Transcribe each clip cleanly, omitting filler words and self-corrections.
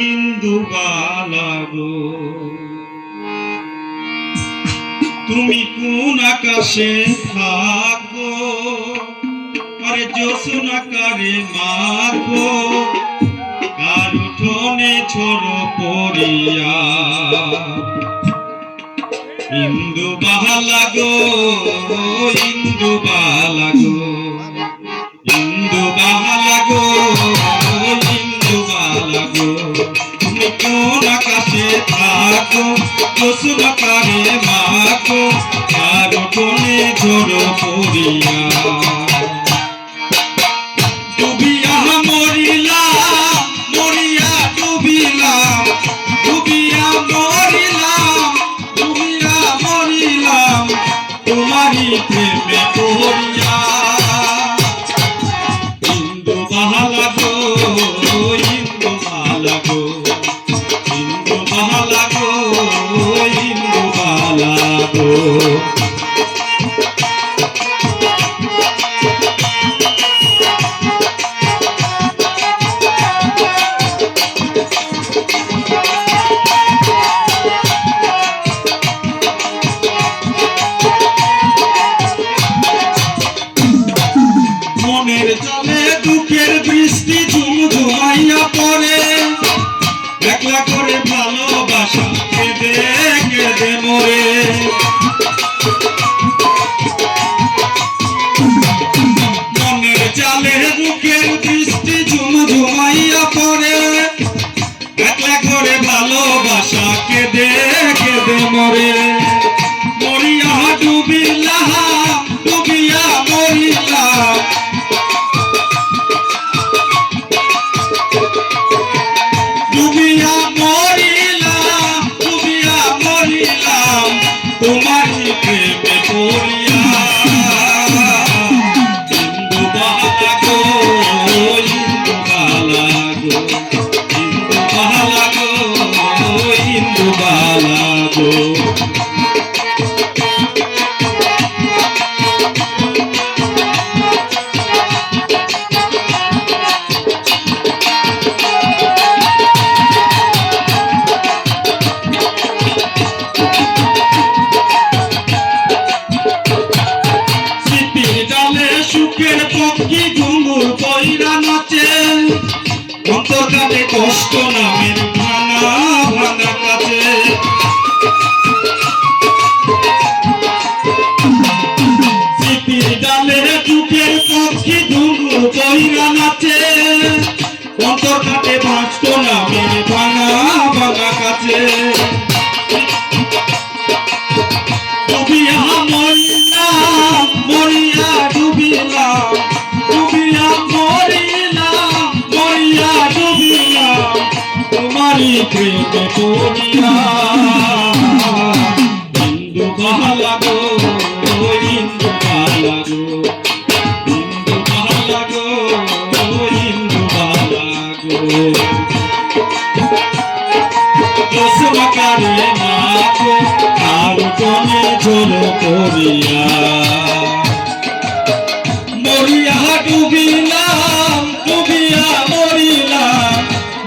ইন্দুবালা গো, তুমি কোন আকাশে থাকো, আরে জ্যোৎস্নাকারে মাখো, কার উঠোনে ঝড় পড়িয়া। ইন্দুবালা গো, ইন্দুবালা গো, ইন্দুবালা গো, ইন্দুবালা গো, তুমি কোন আকাশে থাকো, জ্যোৎস্নাকারে মাখো, কার উঠোনে ঝড় পড়িয়া। ডুবিয়া মরিলাম, মরিয়া ডুবিলাম, ডুবিয়া মরিলাম, ডুবিয়া মরিলাম, তোমারই প্রেমে পড়িয়া। ইন্দুবালা গো, ইন্দুবালা গো, ইন্দুবালা গো, ইন্দুবালা গো। মনের জলে দুঃখের বৃষ্টি ঝুমঝুমাইয়া পড়ে, একলা করে ভালোবাসা কেঁদে কেঁদে মরে। মনের জালে দুঃখের বৃষ্টি ঝুমঝুমাইয়া পড়ে, একলা করে ভালোবাসা কেঁদে কেঁদে মরে। মরিয়া ডুবিলাম, ডুবিয়া মরিলাম, ডুবিয়া মরিলাম, ডুবিয়া মরিলাম, তোমারই প্রেমে পড়িয়া। ইন্দুবালা গো, ইন্দুবালা গো, ইন্দুবালা গো, ইন্দুবালা গো। সুখের পক্ষী ঘুঙুর কইরা নাচে, অন্তর্গানে কষ্ট নামের ভাঙা ভাঙা কাছে। সিপির ডালে সুখের পক্ষী ঘুঙুর কইরা নাচে, অন্তর্গানে কষ্ট নামের ভাঙা ভাঙা কাছে। ডুবিয়া মরিলাম, মরিয়া ডুবিলাম, ডুবিয়া মরিলাম, মরিয়া ডুবিলাম, তোমারই প্রেমে পড়িয়া। ইন্দুবালা গো, ইন্দুবালা গো, ইন্দুবালা গো, ইন্দুবালা গো। জ্যোৎস্নাকারে মাখো, কার উঠোনে ঝড় পড়িয়া। মরিয়া ডুবিলাম, ডুবিয়া মরিলাম,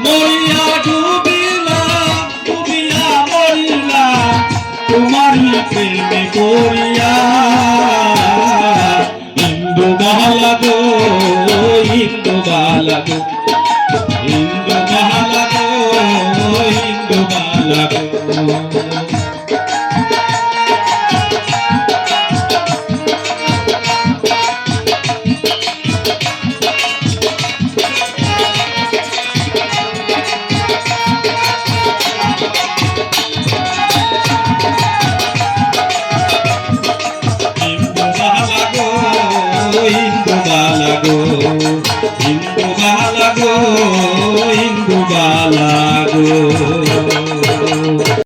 মরিয়া ডুবিলাম, ডুবিয়া মরিলাম, তোমারই প্রেমে পড়িয়া। ইন্দুবালা গো, ইন্দুবালা গো, ইন্দুবালা গো, ইন্দুবালা গো। ইন্দুবালা গো, ইন্দুবালা গো, ইন্দুবালা।